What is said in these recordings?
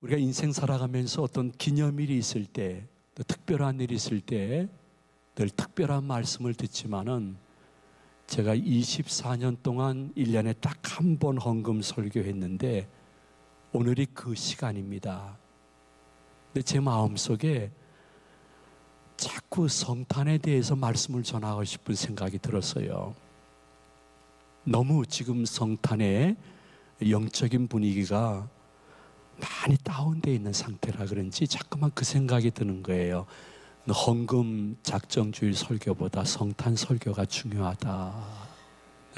우리가 인생 살아가면서 어떤 기념일이 있을 때, 또 특별한 일이 있을 때 늘 특별한 말씀을 듣지만은, 제가 24년 동안 1년에 딱 한 번 헌금 설교했는데 오늘이 그 시간입니다. 근데 제 마음속에 자꾸 성탄에 대해서 말씀을 전하고 싶은 생각이 들었어요. 너무 지금 성탄의 영적인 분위기가 많이 다운되어 있는 상태라 그런지 자꾸만 그 생각이 드는 거예요. 헌금 작정주일 설교보다 성탄 설교가 중요하다.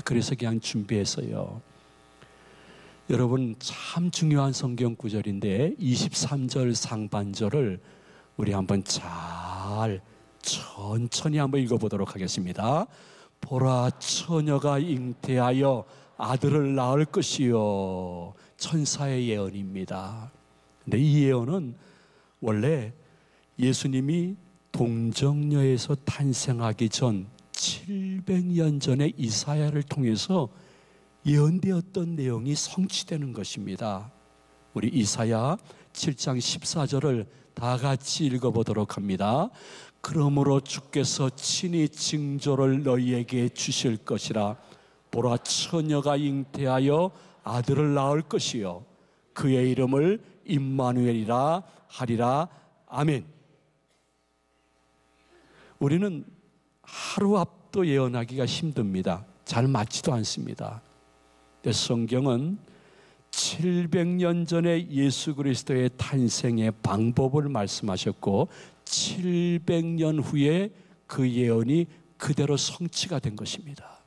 그래서 그냥 준비했어요. 여러분, 참 중요한 성경 구절인데 23절 상반절을 우리 한번 잘 천천히 한번 읽어보도록 하겠습니다. 보라, 처녀가 잉태하여 아들을 낳을 것이요. 천사의 예언입니다. 근데 이 예언은 원래 예수님이 동정녀에서 탄생하기 전 700년 전에 이사야를 통해서 예언되었던 내용이 성취되는 것입니다. 우리 이사야 7장 14절을 다 같이 읽어보도록 합니다. 그러므로 주께서 친히 징조를 너희에게 주실 것이라. 보라, 처녀가 잉태하여 아들을 낳을 것이요 그의 이름을 임마누엘이라 하리라. 아멘. 우리는 하루 앞도 예언하기가 힘듭니다. 잘 맞지도 않습니다. 근데 성경은 700년 전에 예수 그리스도의 탄생의 방법을 말씀하셨고 700년 후에 그 예언이 그대로 성취가 된 것입니다.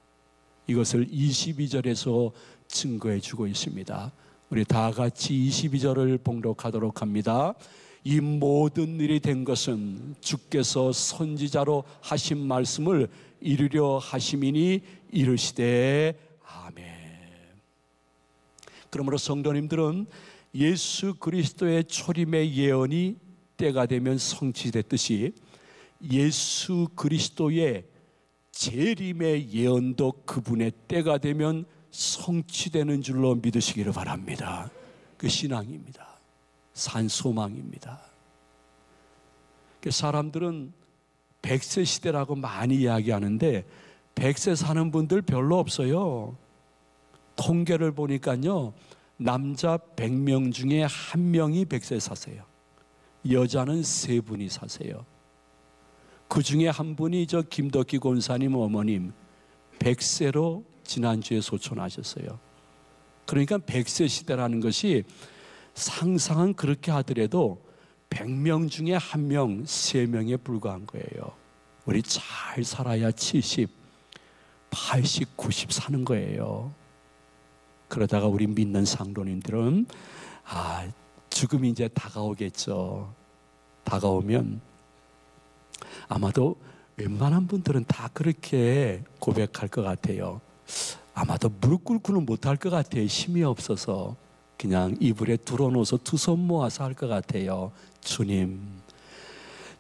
이것을 22절에서 증거해 주고 있습니다. 우리 다 같이 22절을 봉독하도록 합니다. 이 모든 일이 된 것은 주께서 선지자로 하신 말씀을 이루려 하심이니 이르시되 아멘. 그러므로 성도님들은 예수 그리스도의 초림의 예언이 때가 되면 성취됐듯이 예수 그리스도의 재림의 예언도 그분의 때가 되면 성취되는 줄로 믿으시기를 바랍니다. 그 신앙입니다. 산소망입니다. 사람들은 100세 시대라고 많이 이야기하는데 100세 사는 분들 별로 없어요. 통계를 보니까요, 남자 100명 중에 1명이 100세 사세요. 여자는 3분이 사세요. 그 중에 한 분이 저 김덕기 권사님 어머님 100세로 지난주에 소천하셨어요. 그러니까 100세 시대라는 것이 상상은 그렇게 하더라도 100명 중에 1명, 3명에 불과한 거예요. 우리 잘 살아야 70, 80, 90 사는 거예요. 그러다가 우리 믿는 상도님들은 죽음이 이제 다가오겠죠. 다가오면 아마도 웬만한 분들은 다 그렇게 고백할 것 같아요. 아마도 무릎 꿇고는 못할 것 같아요. 힘이 없어서. 그냥 이불에 둘어놓아서 두 손 모아서 할 것 같아요. 주님,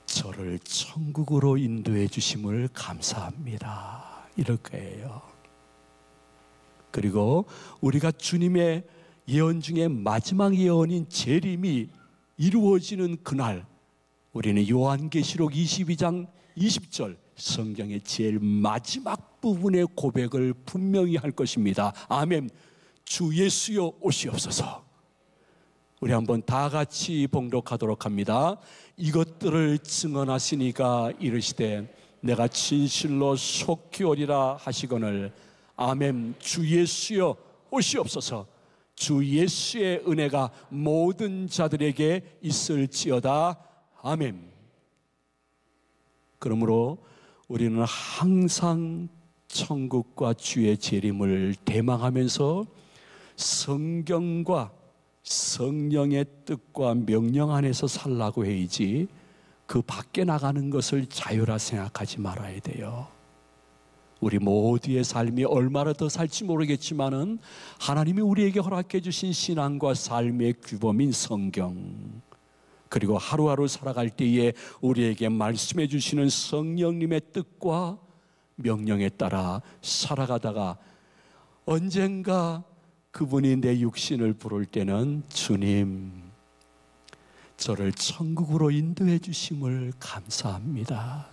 저를 천국으로 인도해 주심을 감사합니다. 이럴 거예요. 그리고 우리가 주님의 예언 중에 마지막 예언인 재림이 이루어지는 그날, 우리는 요한계시록 22장 20절 성경의 제일 마지막 부분의 고백을 분명히 할 것입니다. 아멘. 주 예수여 오시옵소서. 우리 한번 다 같이 봉독하도록 합니다. 이것들을 증언하시니가 이르시되 내가 진실로 속히 오리라 하시거늘 아멘. 주 예수여 오시옵소서. 주 예수의 은혜가 모든 자들에게 있을지어다. 아멘. 그러므로 우리는 항상 천국과 주의 재림을 대망하면서 성경과 성령의 뜻과 명령 안에서 살라고 해야지 그 밖에 나가는 것을 자유라 생각하지 말아야 돼요. 우리 모두의 삶이 얼마나 더 살지 모르겠지만은 하나님이 우리에게 허락해 주신 신앙과 삶의 규범인 성경, 그리고 하루하루 살아갈 때에 우리에게 말씀해 주시는 성령님의 뜻과 명령에 따라 살아가다가 언젠가 그분이 내 육신을 부를 때는 주님, 저를 천국으로 인도해 주심을 감사합니다.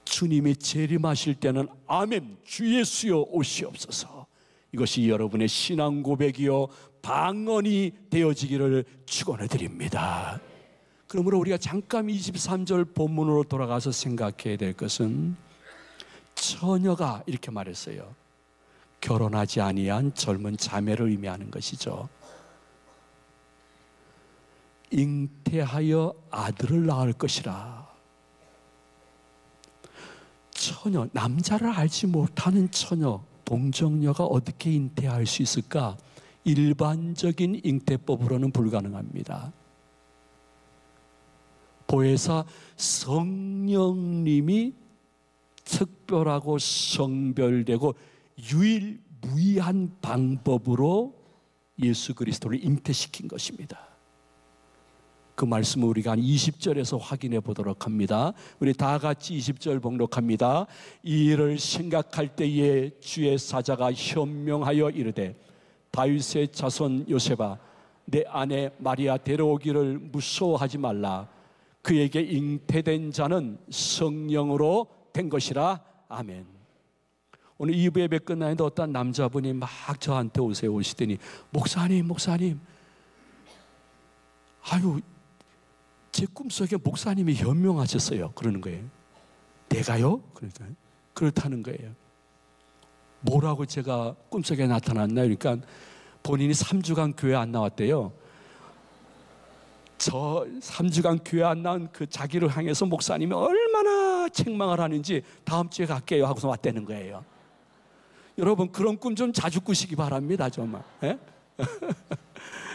주님이 재림하실 때는 아멘 주 예수여 오시옵소서. 이것이 여러분의 신앙 고백이요 방언이 되어지기를 축원해 드립니다. 그러므로 우리가 잠깐 23절 본문으로 돌아가서 생각해야 될 것은, 처녀가 이렇게 말했어요. 결혼하지 아니한 젊은 자매를 의미하는 것이죠. 잉태하여 아들을 낳을 것이라. 처녀, 남자를 알지 못하는 처녀, 동정녀가 어떻게 잉태할 수 있을까? 일반적인 잉태법으로는 불가능합니다. 보혜사 성령님이 특별하고 성별되고 유일무이한 방법으로 예수 그리스도를 잉태시킨 것입니다. 그 말씀을 우리가 한 20절에서 확인해 보도록 합니다. 우리 다 같이 20절 봉독합니다. 이 일을 생각할 때에 주의 사자가 현명하여 이르되, 다윗의 자손 요셉아, 내 아내 마리아 데려오기를 무서워하지 말라. 그에게 잉태된 자는 성령으로 된 것이라. 아멘. 오늘 2부 예배 끝나는데 어떤 남자분이 막 저한테 오시더니, 목사님 아유, 제 꿈속에 목사님이 현명하셨어요. 그러는 거예요. 내가요? 그러니까 그렇다는 거예요. 뭐라고 제가 꿈속에 나타났나요? 그러니까 본인이 3주간 교회 안 나왔대요. 저 3주간 교회 안 나온 그 자기를 향해서 목사님이 얼마나 책망을 하는지 다음 주에 갈게요 하고서 왔다는 거예요. 여러분, 그런 꿈 좀 자주 꾸시기 바랍니다. 정말. 예?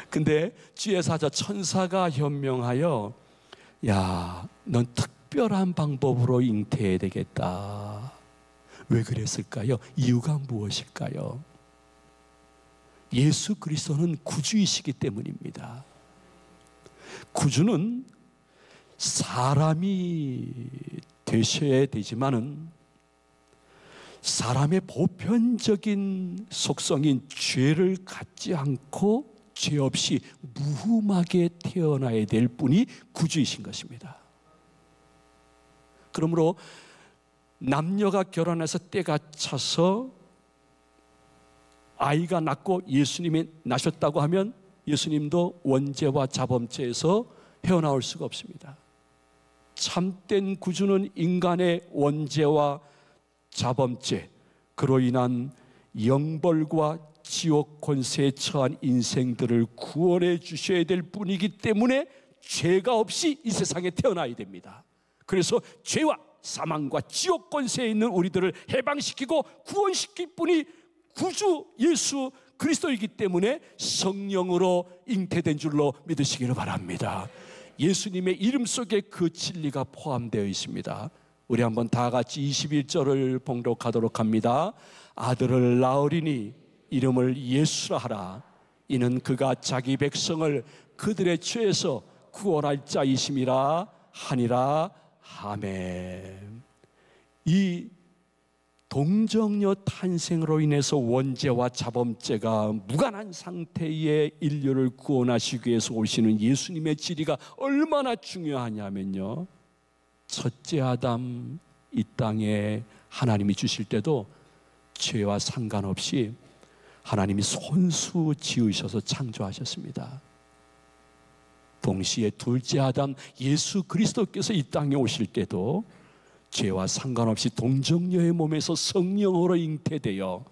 근데 주의 사자 천사가 현명하여, 야, 넌 특별한 방법으로 잉태해야 되겠다. 왜 그랬을까요? 이유가 무엇일까요? 예수 그리스도는 구주이시기 때문입니다. 구주는 사람이 되셔야 되지만은 사람의 보편적인 속성인 죄를 갖지 않고 죄 없이 무흠하게 태어나야 될 분이 구주이신 것입니다. 그러므로 남녀가 결혼해서 때가 차서 아이가 낳고 예수님이 나셨다고 하면 예수님도 원죄와 자범죄에서 헤어나올 수가 없습니다. 참된 구주는 인간의 원죄와 자범죄, 그로 인한 영벌과 지옥 권세에 처한 인생들을 구원해 주셔야 될 분이기 때문에 죄가 없이 이 세상에 태어나야 됩니다. 그래서 죄와 사망과 지옥 권세에 있는 우리들을 해방시키고 구원시킬 분이 구주 예수 그리스도이기 때문에 성령으로 잉태된 줄로 믿으시기를 바랍니다. 예수님의 이름 속에 그 진리가 포함되어 있습니다. 우리 한번 다 같이 21절을 봉독하도록 합니다. 아들을 낳으리니 이름을 예수라 하라. 이는 그가 자기 백성을 그들의 죄에서 구원할 자이심이라 하니라. 아멘. 이 동정녀 탄생으로 인해서 원죄와 자범죄가 무관한 상태의 인류를 구원하시기 위해서 오시는 예수님의 진리가 얼마나 중요하냐면요, 첫째 아담 이 땅에 하나님이 주실 때도 죄와 상관없이 하나님이 손수 지으셔서 창조하셨습니다. 동시에 둘째 아담 예수 그리스도께서 이 땅에 오실 때도 죄와 상관없이 동정녀의 몸에서 성령으로 잉태되어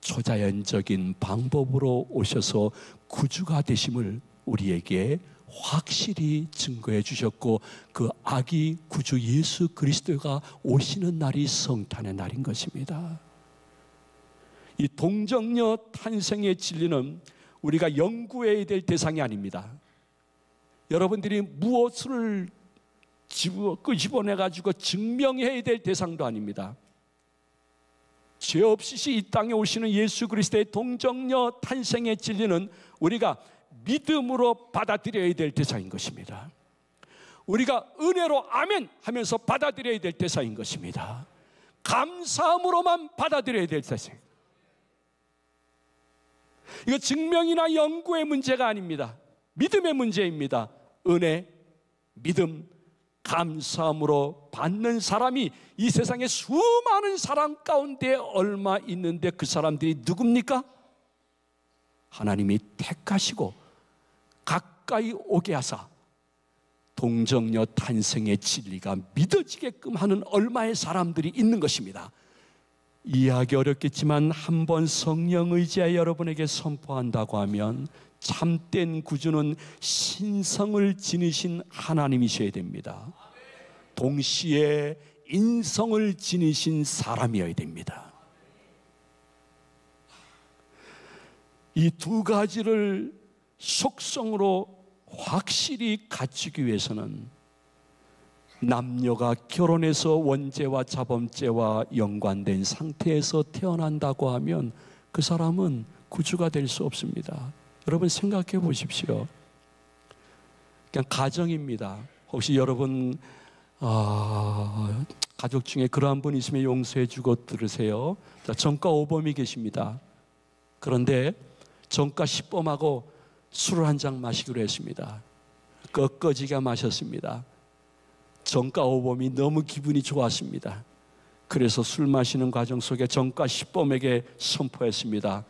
초자연적인 방법으로 오셔서 구주가 되심을 우리에게 확실히 증거해 주셨고, 그 아기 구주 예수 그리스도가 오시는 날이 성탄의 날인 것입니다. 이 동정녀 탄생의 진리는 우리가 연구해야 될 대상이 아닙니다. 여러분들이 무엇을 끄집어내가지고 증명해야 될 대상도 아닙니다. 죄 없이 이 땅에 오시는 예수 그리스도의 동정녀 탄생의 진리는 우리가 믿음으로 받아들여야 될 대상인 것입니다. 우리가 은혜로 아멘 하면서 받아들여야 될 대상인 것입니다. 감사함으로만 받아들여야 될 대상. 이거 증명이나 연구의 문제가 아닙니다. 믿음의 문제입니다. 은혜, 믿음, 감사함으로 받는 사람이 이 세상에 수많은 사람 가운데 얼마 있는데 그 사람들이 누굽니까? 하나님이 택하시고 가까이 오게 하사 동정녀 탄생의 진리가 믿어지게끔 하는 얼마의 사람들이 있는 것입니다. 이해하기 어렵겠지만 한번 성령 의지하여 여러분에게 선포한다고 하면 참된 구주는 신성을 지니신 하나님이셔야 됩니다. 동시에 인성을 지니신 사람이어야 됩니다. 이 두 가지를 속성으로 확실히 갖추기 위해서는 남녀가 결혼해서 원죄와 자범죄와 연관된 상태에서 태어난다고 하면 그 사람은 구주가 될 수 없습니다. 여러분 생각해 보십시오. 그냥 가정입니다. 혹시 여러분 가족 중에 그러한 분 있으면 용서해 주고 들으세요. 자, 전과 5범이 계십니다. 그런데 전과 10범하고 술을 한 잔 마시기로 했습니다. 꺾어지게 마셨습니다. 전과 5범이 너무 기분이 좋았습니다. 그래서 술 마시는 과정 속에 전과 10범에게 선포했습니다.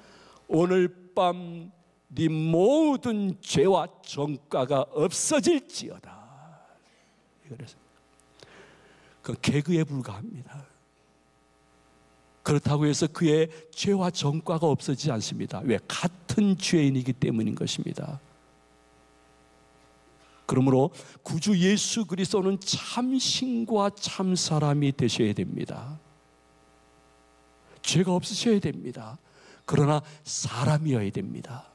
오늘 밤 네 모든 죄와 전과가 없어질지어다. 그래서 그 개그에 불과합니다. 그렇다고 해서 그의 죄와 전과가 없어지지 않습니다. 왜? 같은 죄인이기 때문인 것입니다. 그러므로 구주 예수 그리스도는 참신과 참사람이 되셔야 됩니다. 죄가 없으셔야 됩니다. 그러나 사람이어야 됩니다.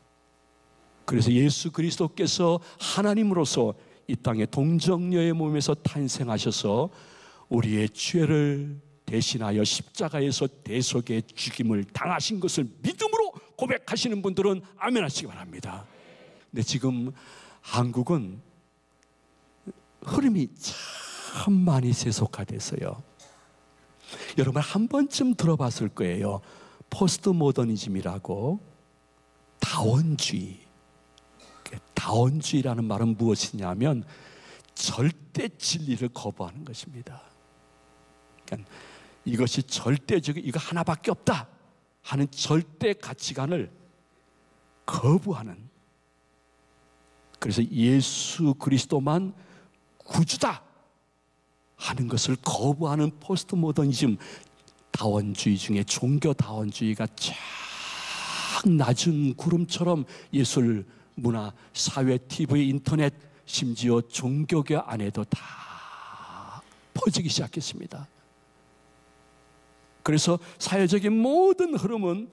그래서 예수 그리스도께서 하나님으로서 이 땅의 동정녀의 몸에서 탄생하셔서 우리의 죄를 대신하여 십자가에서 대속의 죽임을 당하신 것을 믿음으로 고백하시는 분들은 아멘 하시기 바랍니다. 근데 지금 한국은 흐름이 참 많이 세속화돼서요. 여러분 한 번쯤 들어봤을 거예요. 포스트 모더니즘이라고. 다원주의. 다원주의라는 말은 무엇이냐면 절대 진리를 거부하는 것입니다. 그러니까 이것이 절대적인 이거 하나밖에 없다 하는 절대 가치관을 거부하는, 그래서 예수 그리스도만 구주다 하는 것을 거부하는 포스트 모더니즘, 다원주의 중에 종교 다원주의가 쫙 낮은 구름처럼 예술, 문화, 사회, TV, 인터넷, 심지어 종교계 안에도 다 퍼지기 시작했습니다. 그래서 사회적인 모든 흐름은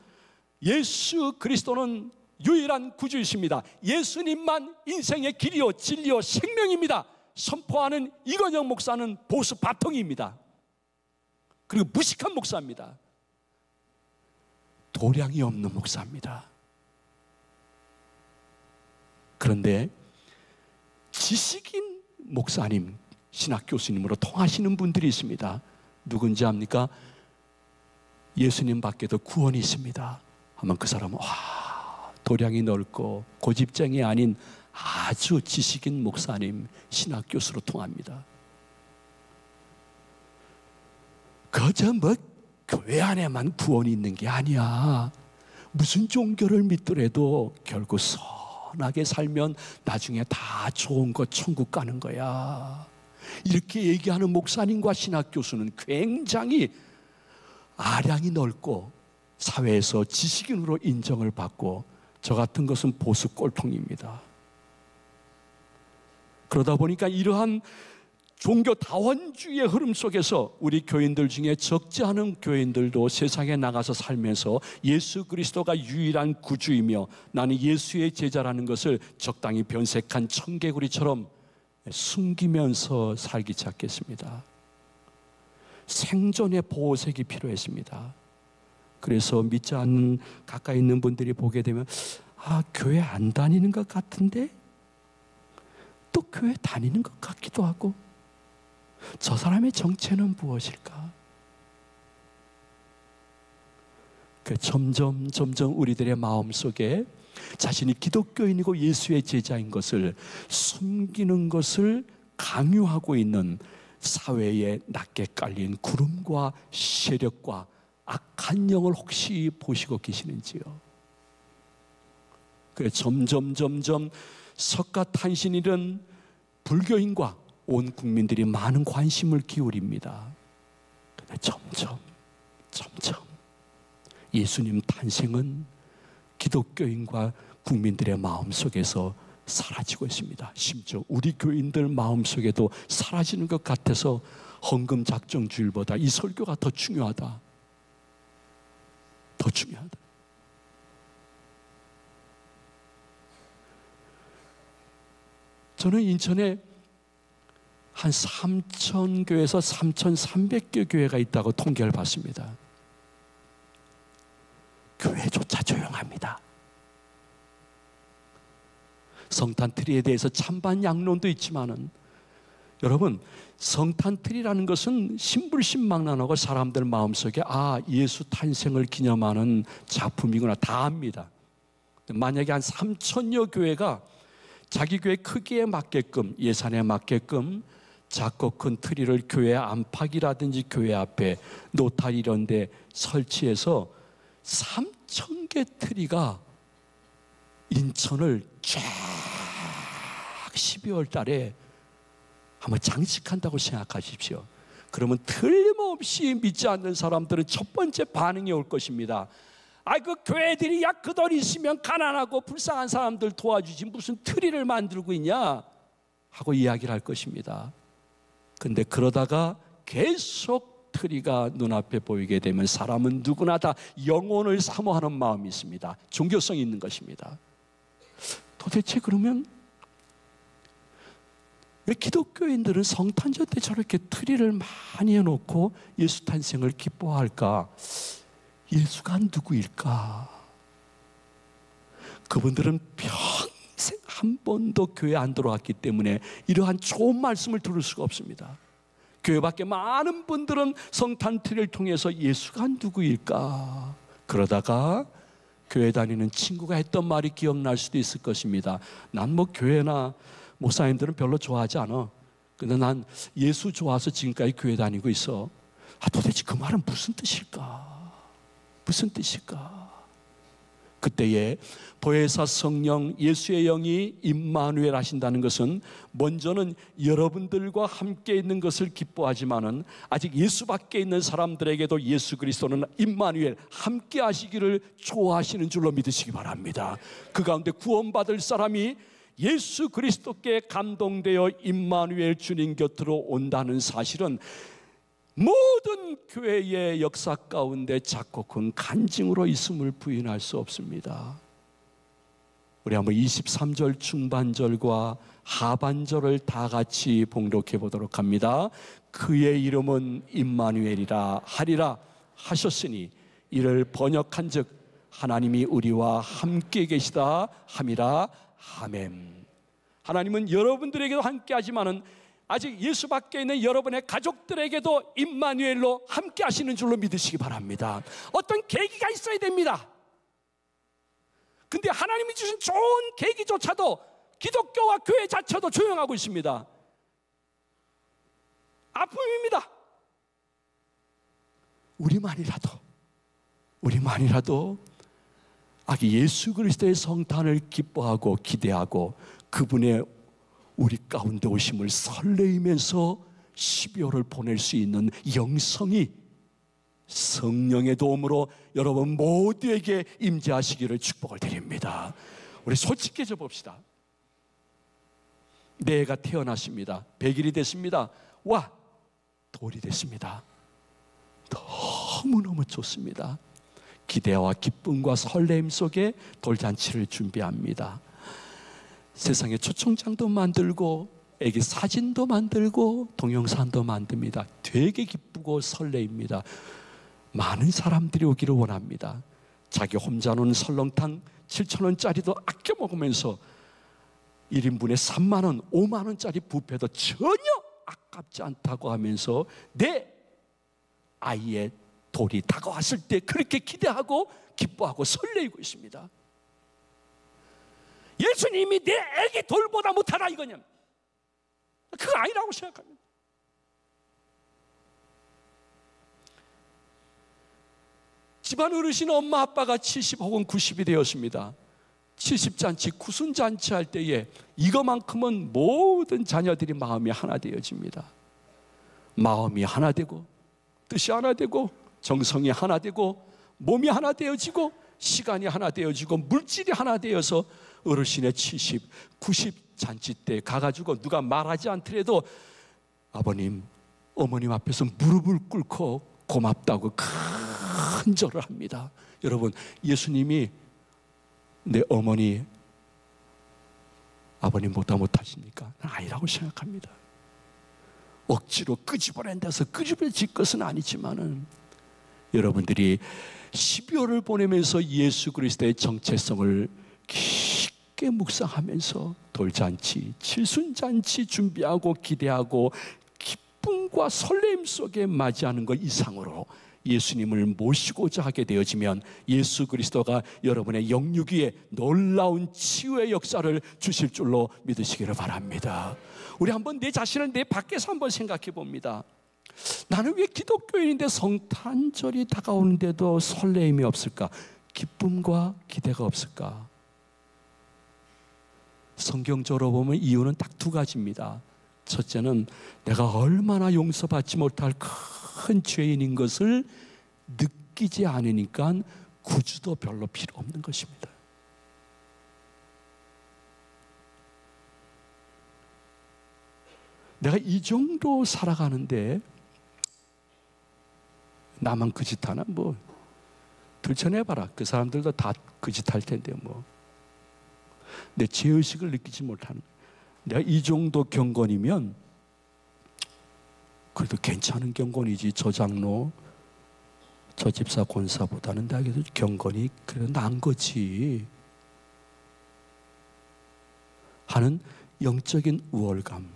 예수 그리스도는 유일한 구주이십니다. 예수님만 인생의 길이요 진리요 생명입니다. 선포하는 이건영 목사는 보수 바통입니다. 그리고 무식한 목사입니다. 도량이 없는 목사입니다. 그런데 지식인 목사님, 신학 교수님으로 통하시는 분들이 있습니다. 누군지 압니까? 예수님 밖에도 구원이 있습니다 하면 그 사람은 도량이 넓고 고집쟁이 아닌 아주 지식인 목사님, 신학 교수로 통합니다. 그저 교회 안에만 구원이 있는 게 아니야. 무슨 종교를 믿더라도 결국 선하게 살면 나중에 다 좋은 거 천국 가는 거야. 이렇게 얘기하는 목사님과 신학 교수는 굉장히 아량이 넓고 사회에서 지식인으로 인정을 받고, 저 같은 것은 보수 꼴통입니다. 그러다 보니까 이러한 종교 다원주의의 흐름 속에서 우리 교인들 중에 적지 않은 교인들도 세상에 나가서 살면서 예수 그리스도가 유일한 구주이며 나는 예수의 제자라는 것을 적당히 변색한 청개구리처럼 숨기면서 살기 시작했습니다. 생존의 보호색이 필요했습니다. 그래서 믿지 않는 가까이 있는 분들이 보게 되면 교회 안 다니는 것 같은데 또 교회 다니는 것 같기도 하고, 저 사람의 정체는 무엇일까? 점점 우리들의 마음속에 자신이 기독교인이고 예수의 제자인 것을 숨기는 것을 강요하고 있는 사회에 낮게 깔린 구름과 세력과 악한 영을 혹시 보시고 계시는지요? 그래 점점 석가탄신일은 불교인과 온 국민들이 많은 관심을 기울입니다. 근데 점점 예수님 탄생은 기독교인과 국민들의 마음속에서 사라지고 있습니다. 심지어 우리 교인들 마음속에도 사라지는 것 같아서 헌금작정주일보다 이 설교가 더 중요하다. 더 중요하다. 저는 인천에 한 3,000교에서 3,300개 교회가 있다고 통계를 봤습니다. 교회조차 조용합니다. 성탄트리에 대해서 찬반 양론도 있지만은 여러분, 성탄트리라는 것은 신불신망란하고 사람들 마음속에 예수 탄생을 기념하는 작품이구나 다 압니다. 만약에 한 3,000여 교회가 자기 교회 크기에 맞게끔, 예산에 맞게끔 작고 큰 트리를 교회 안팎이라든지 교회 앞에 노탈 이런 데 설치해서 3,000개 트리가 인천을 쫙 12월 달에 한번 장식한다고 생각하십시오. 그러면 틀림없이 믿지 않는 사람들은 첫 번째 반응이 올 것입니다. 그 교회들이 그 돈 있으면 가난하고 불쌍한 사람들 도와주지 무슨 트리를 만들고 있냐 하고 이야기를 할 것입니다. 근데 그러다가 계속 트리가 눈앞에 보이게 되면 사람은 누구나 다 영혼을 사모하는 마음이 있습니다. 종교성이 있는 것입니다. 도대체 그러면 왜 기독교인들은 성탄절 때 저렇게 트리를 많이 해놓고 예수 탄생을 기뻐할까? 예수가 누구일까? 그분들은 평생 한 번도 교회 안 들어왔기 때문에 이러한 좋은 말씀을 들을 수가 없습니다. 교회 밖에 많은 분들은 성탄 트리를 통해서 예수가 누구일까? 그러다가 교회 다니는 친구가 했던 말이 기억날 수도 있을 것입니다. 난 교회나 목사님들은 별로 좋아하지 않아. 근데 난 예수 좋아서 지금까지 교회 다니고 있어. 도대체 그 말은 무슨 뜻일까? 무슨 뜻일까? 그때에 보혜사 성령 예수의 영이 임마누엘 하신다는 것은 먼저는 여러분들과 함께 있는 것을 기뻐하지만은 아직 예수 밖에 있는 사람들에게도 예수 그리스도는 임마누엘 함께 하시기를 좋아하시는 줄로 믿으시기 바랍니다. 그 가운데 구원받을 사람이 예수 그리스도께 감동되어 임마누엘 주님 곁으로 온다는 사실은 모든 교회의 역사 가운데 작고 큰 간증으로 있음을 부인할 수 없습니다. 우리 한번 23절 중반절과 하반절을 다 같이 봉독해 보도록 합니다. 그의 이름은 임마누엘이라 하리라 하셨으니 이를 번역한즉 하나님이 우리와 함께 계시다 함이라. 아멘. 하나님은 여러분들에게도 함께 하지만은 아직 예수 밖에 있는 여러분의 가족들에게도 임마누엘로 함께 하시는 줄로 믿으시기 바랍니다. 어떤 계기가 있어야 됩니다. 근데 하나님이 주신 좋은 계기조차도 기독교와 교회 자체도 조용하고 있습니다. 아픔입니다. 우리만이라도 예수 그리스도의 성탄을 기뻐하고 기대하고 그분의 우리 가운데 오심을 설레이면서 12월을 보낼 수 있는 영성이 성령의 도움으로 여러분 모두에게 임재하시기를 축복을 드립니다. 우리 솔직해져 봅시다. 내 애가 태어났습니다. 100일이 됐습니다. 돌이 됐습니다. 너무너무 좋습니다. 기대와 기쁨과 설렘 속에 돌잔치를 준비합니다. 세상에 초청장도 만들고 애기 사진도 만들고 동영상도 만듭니다. 되게 기쁘고 설레입니다. 많은 사람들이 오기를 원합니다. 자기 혼자 노는 설렁탕 7,000원짜리도 아껴 먹으면서 1인분에 3만원, 5만원짜리 뷔페도 전혀 아깝지 않다고 하면서 내 아이의 돌이 다가왔을 때 그렇게 기대하고 기뻐하고 설레이고 있습니다. 예수님이 내 애기 돌보다 못하다 이거냐? 그거 아니라고 생각합니다. 집안 어르신 엄마 아빠가 70 혹은 90이 되었습니다. 70잔치, 90잔치 할 때에 이거만큼은 모든 자녀들이 마음이 하나 되어집니다. 마음이 하나 되고 뜻이 하나 되고 정성이 하나 되고 몸이 하나 되어지고 시간이 하나 되어지고 물질이 하나 되어서 어르신의 70, 90 잔치 때 가가지고 누가 말하지 않더라도 아버님, 어머님 앞에서 무릎을 꿇고 고맙다고 큰 절을 합니다. 여러분, 예수님이 내 어머니, 아버님보다 못하십니까? 아니라고 생각합니다. 억지로 끄집어낸 데서 끄집어질 것은 아니지만은 여러분들이 12월을 보내면서 예수 그리스도의 정체성을 깊게 묵상하면서 돌잔치, 칠순잔치 준비하고 기대하고 기쁨과 설렘 속에 맞이하는 것 이상으로 예수님을 모시고자 하게 되어지면 예수 그리스도가 여러분의 영육 위에 놀라운 치유의 역사를 주실 줄로 믿으시기를 바랍니다. 우리 한번 내 자신을 내 밖에서 한번 생각해 봅니다. 나는 왜 기독교인인데 성탄절이 다가오는데도 설레임이 없을까? 기쁨과 기대가 없을까? 성경적으로 보면 이유는 딱 두 가지입니다. 첫째는 내가 얼마나 용서받지 못할 큰 죄인인 것을 느끼지 않으니까 구주도 별로 필요 없는 것입니다. 내가 이 정도 살아가는데 나만 그 짓 하나? 뭐 들춰내봐라. 그 사람들도 다 그 짓 할 텐데 뭐. 내 죄의식을 느끼지 못하는, 내가 이 정도 경건이면 그래도 괜찮은 경건이지, 저 장로, 저 집사 권사보다는 내가 그래도 경건이 그래도 나은 거지 하는 영적인 우월감.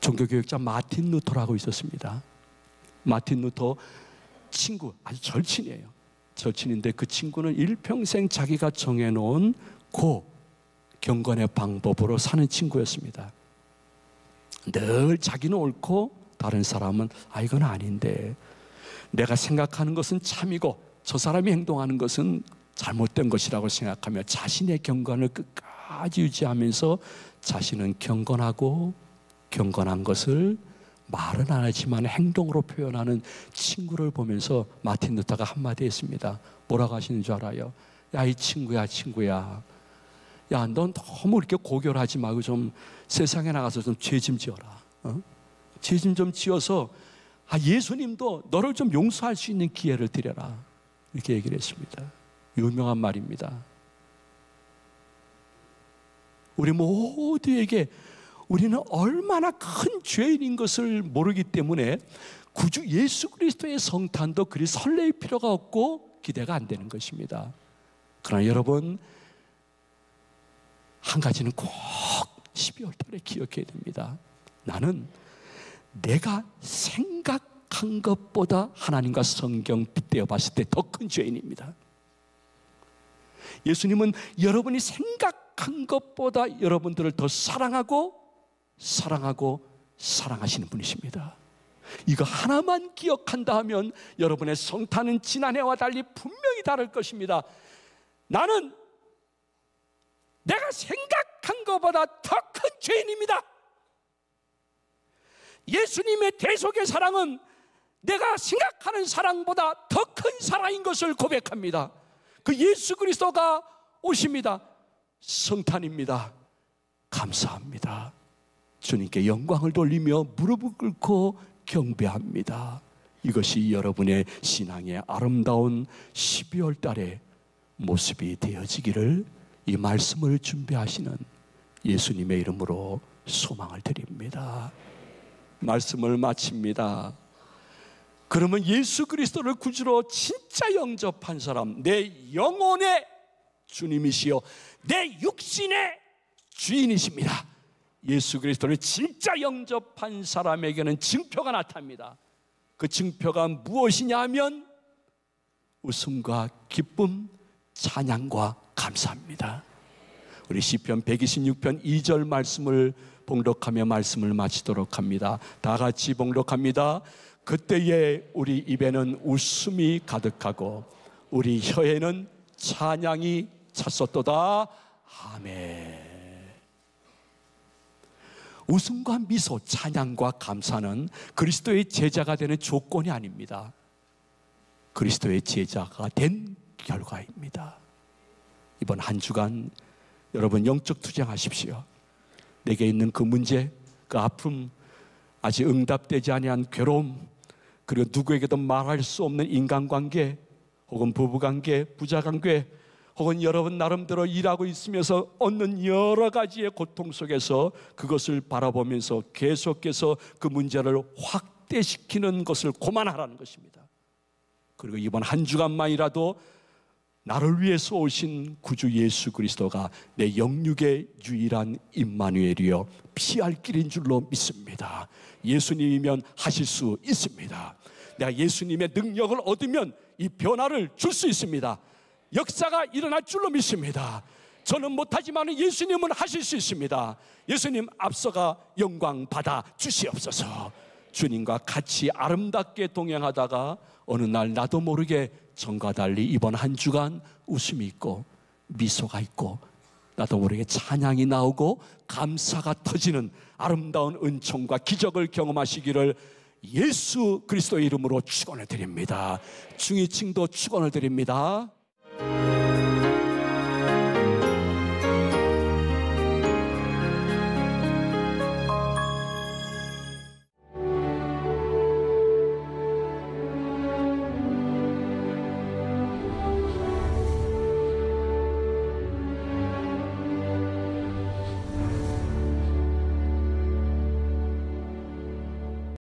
종교교육자 마틴 루터라고 있었습니다. 마틴 루터 친구, 아주 절친이에요. 절친인데 그 친구는 일평생 자기가 정해놓은 경건의 방법으로 사는 친구였습니다. 늘 자기는 옳고 다른 사람은 이건 아닌데, 내가 생각하는 것은 참이고 저 사람이 행동하는 것은 잘못된 것이라고 생각하며 자신의 경건을 끝까지 유지하면서 자신은 경건하고 경건한 것을 말은 안 하지만 행동으로 표현하는 친구를 보면서 마틴 루터가 한마디 했습니다. 뭐라고 하시는 줄 알아요? 야, 이 친구야, 야, 넌 너무 이렇게 고결하지 말고 좀 세상에 나가서 좀 죄 좀 지어라. 죄 좀 지어서 예수님도 너를 좀 용서할 수 있는 기회를 드려라. 이렇게 얘기를 했습니다. 유명한 말입니다. 우리 모두에게 우리는 얼마나 큰 죄인인 것을 모르기 때문에 구주 예수 그리스도의 성탄도 그리 설레일 필요가 없고 기대가 안 되는 것입니다. 그러나 여러분, 한 가지는 꼭 12월 달에 기억해야 됩니다. 나는 내가 생각한 것보다 하나님과 성경 빗대어 봤을 때 더 큰 죄인입니다. 예수님은 여러분이 생각한 것보다 여러분들을 더 사랑하고 사랑하시는 분이십니다. 이거 하나만 기억한다 하면 여러분의 성탄은 지난해와 달리 분명히 다를 것입니다. 나는 내가 생각한 것보다 더 큰 죄인입니다. 예수님의 대속의 사랑은 내가 생각하는 사랑보다 더 큰 사랑인 것을 고백합니다. 그 예수 그리스도가 오십니다. 성탄입니다. 감사합니다. 주님께 영광을 돌리며 무릎을 꿇고 경배합니다. 이것이 여러분의 신앙의 아름다운 12월 달의 모습이 되어지기를 이 말씀을 준비하시는 예수님의 이름으로 소망을 드립니다. 말씀을 마칩니다. 그러면 예수 그리스도를 구주로 진짜 영접한 사람, 내 영혼의 주님이시요 내 육신의 주인이십니다. 예수 그리스도를 진짜 영접한 사람에게는 증표가 나타납니다. 그 증표가 무엇이냐 하면 웃음과 기쁨, 찬양과 감사합니다. 우리 시편 126편 2절 말씀을 봉독하며 말씀을 마치도록 합니다. 다 같이 봉독합니다. 그때에 우리 입에는 웃음이 가득하고 우리 혀에는 찬양이 찼었도다. 아멘. 웃음과 미소, 찬양과 감사는 그리스도의 제자가 되는 조건이 아닙니다. 그리스도의 제자가 된 결과입니다. 이번 한 주간 여러분 영적 투쟁하십시오. 내게 있는 그 문제, 그 아픔, 아직 응답되지 아니한 괴로움, 그리고 누구에게도 말할 수 없는 인간관계, 혹은 부부관계, 부자관계, 혹은 여러분 나름대로 일하고 있으면서 얻는 여러 가지의 고통 속에서 그것을 바라보면서 계속해서 그 문제를 확대시키는 것을 고만하라는 것입니다. 그리고 이번 한 주간만이라도 나를 위해서 오신 구주 예수 그리스도가 내 영육의 유일한 임마누엘이요 피할 길인 줄로 믿습니다. 예수님이면 하실 수 있습니다. 내가 예수님의 능력을 얻으면 이 변화를 줄 수 있습니다. 역사가 일어날 줄로 믿습니다. 저는 못하지만 예수님은 하실 수 있습니다. 예수님 앞서가 영광 받아 주시옵소서. 주님과 같이 아름답게 동행하다가 어느 날 나도 모르게 전과 달리 이번 한 주간 웃음이 있고 미소가 있고 나도 모르게 찬양이 나오고 감사가 터지는 아름다운 은총과 기적을 경험하시기를 예수 그리스도의 이름으로 축원을 드립니다. 중위층도 축원을 드립니다.